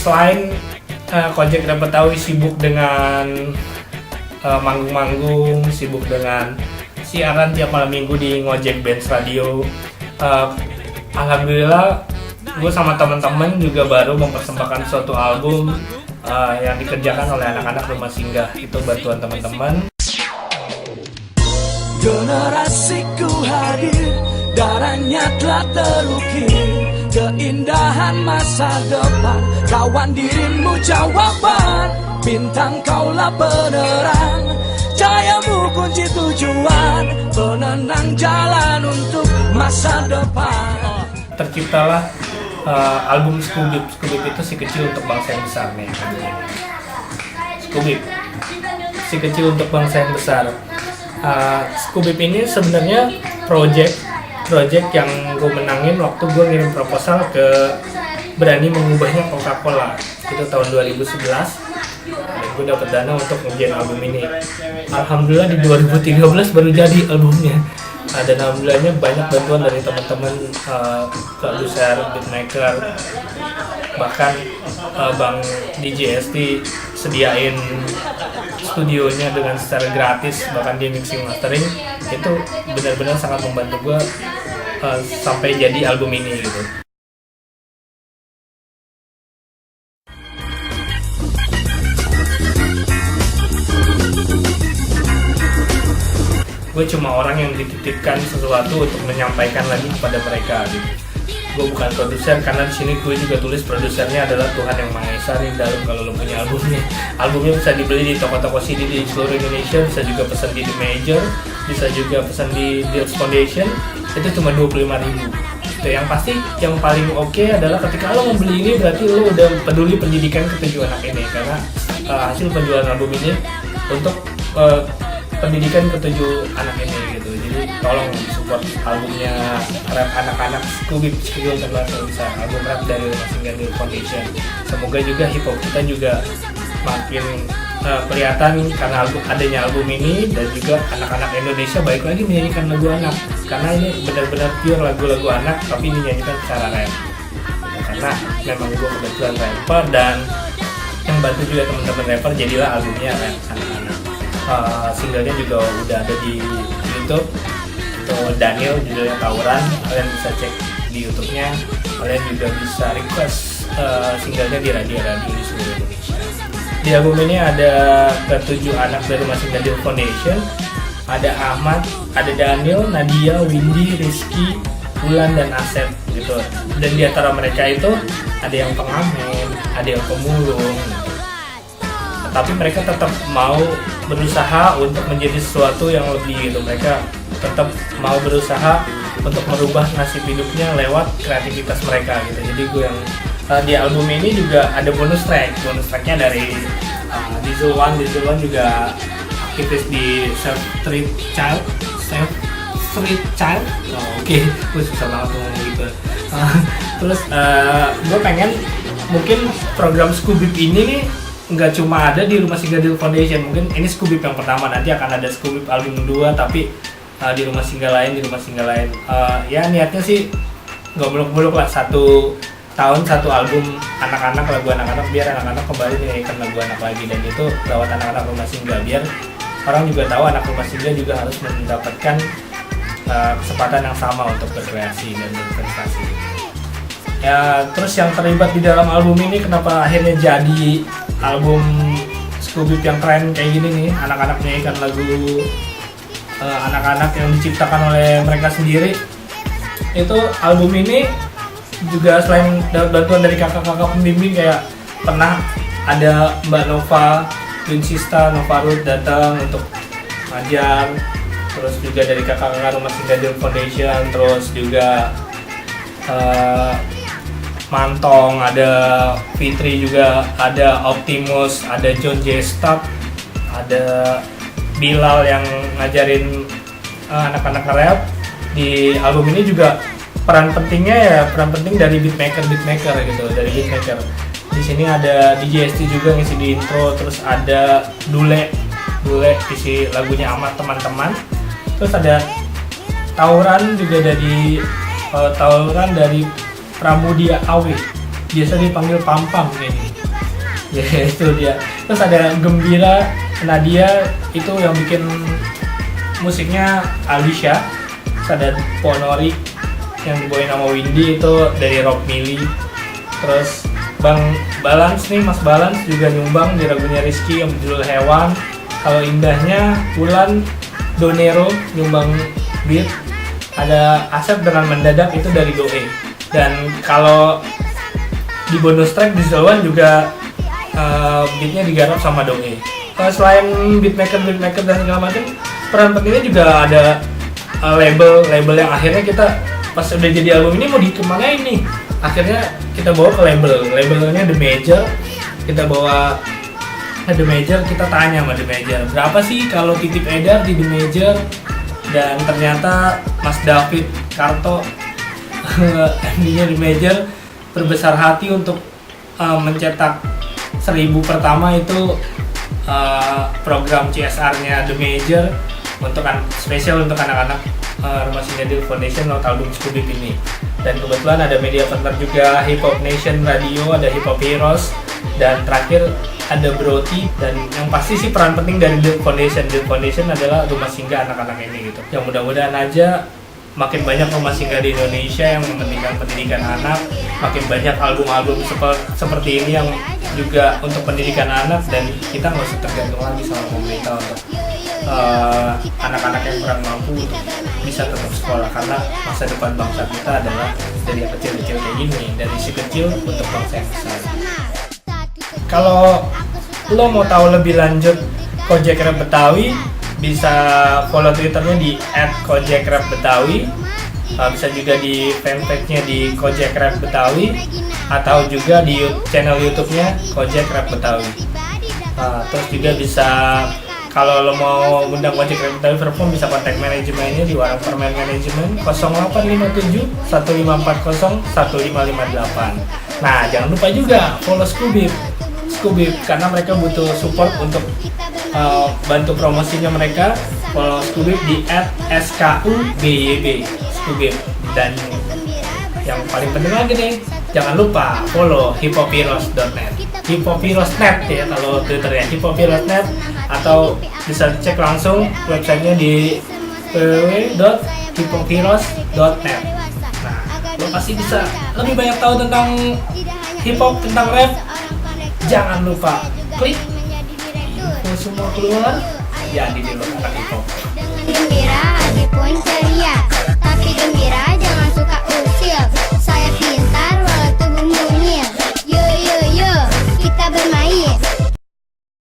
selain Kojek Rap Betawi sibuk dengan manggung-manggung, sibuk dengan siaran tiap malam minggu di Ngojek Bands Radio. Alhamdulillah gue sama teman-teman juga baru mempersembahkan suatu album yang dikerjakan oleh anak-anak Rumah Singgah. Itu bantuan teman-teman. Generasiku hadir, darahnya telah terukir, keindahan masa depan, kawan dirimu jawaban, bintang kaulah penerang, cahayamu kunci tujuan, penenang jalan untuk masa depan. Terciptalah album Skubib. Skubib itu si kecil untuk bangsa yang besar nih. Skubib, si kecil untuk bangsa yang besar. Skubib ini sebenarnya project yang gue menangin waktu gue ngirim proposal ke Berani Mengubahnya Coca-Cola. Itu tahun 2011. Dan gue dapat dana untuk ngerjain album ini. Alhamdulillah di 2013 baru jadi albumnya. Dan alhamdulillahnya banyak bantuan dari teman-teman produser, beatmaker, bahkan Bang DJ ST sediain studionya dengan secara gratis, bahkan dia mixing mastering. Itu benar-benar sangat membantu gue sampai jadi album ini gitu. Gue cuma orang yang dititipkan sesuatu untuk menyampaikan lagi kepada mereka gitu. Gue bukan produser, karena di sini gue juga tulis produsernya adalah Tuhan Yang Maha Esa nih dalam. Kalau lo punya albumnya bisa dibeli di toko-toko CD di seluruh Indonesia, bisa juga pesan di The Major, bisa juga pesan di Deals Foundation. Itu cuma 25.000. Itu yang pasti, yang paling oke adalah ketika lo membeli ini berarti lo udah peduli pendidikan ke-7 anak ini, karena hasil penjualan album ini untuk pendidikan ke-7 anak ini gitu. Jadi tolong support albumnya rap anak-anak Skubib Terlalu Besar, album rap dari Rumah Singgah Deals Foundation. Semoga juga hip hop kita juga makin kelihatan karena adanya album ini, dan juga anak-anak Indonesia baik lagi menyanyikan lagu anak, karena ini benar-benar pure lagu-lagu anak tapi dinyanyikan secara rap. Karena memang gue kebetulan rapper, dan yang bantu juga teman-teman rapper jadilah albumnya rap anak-anak. Singlenya juga udah ada di YouTube. Itu Daniel, judulnya Tawuran. Kalian bisa cek di YouTube-nya. Kalian juga bisa request singlenya di radio-radio di seluruh Indonesia. Di album ini ada ke-7 anak dari Rumah Singgah Deals Foundation. Ada Ahmad, ada Daniel, Nadia, Windy, Rizky, Bulan, dan Asep gitu. Dan di antara mereka itu ada yang pengamen, ada yang pemulung. Tapi mereka tetap mau berusaha untuk menjadi sesuatu yang lebih gitu. Mereka tetap mau berusaha untuk merubah nasib hidupnya lewat kreativitas mereka gitu. Jadi gue yang di album ini juga ada bonus tracknya dari Diesel One juga aktivis di Save Street Child. Oke, gue susah banget ngomong gitu. Terus gue pengen mungkin program Skubib ini nih nggak cuma ada di Rumah Singgah Deals Foundation. Mungkin ini Skubib yang pertama, nanti akan ada Skubib album 2 tapi di rumah singgah lain. Ya niatnya sih nggak muluk-muluk lah, 1 tahun 1 album anak-anak, lagu anak-anak, biar anak-anak kembali menyanyikan lagu anak lagi, dan itu lewat anak-anak rumah singgah, biar orang juga tahu anak rumah singgah juga harus mendapatkan kesempatan yang sama untuk berkreasi dan berprestasi. Ya, terus yang terlibat di dalam album ini kenapa akhirnya jadi album Skubib yang keren kayak gini nih, anak-anak menyanyikan lagu anak-anak yang diciptakan oleh mereka sendiri. Itu album ini juga selain dapat bantuan dari kakak-kakak pembimbing, kayak pernah ada Mbak Nova, Prinsista, Nova Ruth datang untuk ngajar. Terus juga dari kakak-kakak Rumah Singgah Deals Foundation, terus juga Mantong, ada Fitri juga, ada Optimus, ada John J. Stark, ada Bilal yang ngajarin anak-anak rap. Di album ini juga peran penting dari beatmaker gitu, dari beatmaker. Di sini ada DJ ST juga ngisi di intro, terus ada Dule isi lagunya Ahmad teman-teman. Terus ada Tawuran juga dari Pramudia Awe, biasa dipanggil Pampam ini. Ya itu dia. Terus ada Gembira Nadia itu yang bikin musiknya Alicia. Terus ada Ponori yang dibawain sama Windy itu dari Rock Millie. Terus Bang Balance nih, Mas Balance juga nyumbang di lagunya Rizky yang berjudul Hewan. Kalau indahnya Bulan Donero nyumbang beat. Ada Asep dengan Mendadak itu dari Doe. Dan kalau di bonus track di Zolwan juga beatnya digarap sama Doe. Selain beatmaker dan segala macam, peran pentingnya juga ada label yang akhirnya kita pas udah jadi album ini mau dikemanain nih, akhirnya kita bawa ke labelnya The Major. Kita bawa ke The Major, kita tanya sama The Major berapa sih kalau titip edar di The Major, dan ternyata Mas David Karto MD-nya The Major berbesar hati untuk mencetak 1000 pertama itu program CSR-nya The Major untuk spesial untuk anak-anak Rumah Singgah Deal Foundation Lot Album Scooby ini. Dan kebetulan ada media partner juga, Hip Hop Nation Radio, ada Hip Hop Heroes, dan terakhir ada Broti. Dan yang pasti sih peran penting dari Deal Foundation adalah rumah singgah anak-anak ini gitu. Yang mudah-mudahan aja makin banyak rumah singgah di Indonesia yang mementingkan pendidikan anak, makin banyak album-album seperti ini yang juga untuk pendidikan anak, dan kita nggak usah tergantung lagi sama pemerintah untuk anak-anak yang kurang mampu untuk bisa tetap sekolah, karena masa depan bangsa kita adalah dari yang kecil-kecil kayak gini, dari si kecil untuk bangsa yang besar. Kalau lo mau tahu lebih lanjut Kojek Rap Betawi, bisa follow Twitternya di @kojekrapbetawi, bisa juga di fanpage-nya di Kojek Rap Betawi, atau juga di channel YouTube-nya Kojek Rap Betawi. Terus juga bisa, kalau lo mau undang Kojek Rap Betawi perform, bisa kontak manajemennya di Warung Permen Manajemen 0857 1540 1558. Nah, jangan lupa juga follow Scooby karena mereka butuh support untuk bantu promosinya mereka. Follow Scooby di @skubyb Scooby. Dan yang paling penting lagi nih, jangan lupa follow hiphopheroes.net, hiphopheroes.net ya kalau Twitternya, hiphopheroes.net, atau bisa cek langsung websitenya di www.hiphopheroes.net. Nah, lo pasti bisa lebih banyak tahu tentang hip hop, tentang rap. Jangan lupa klik info semua keluar, jadi di luar hip hop.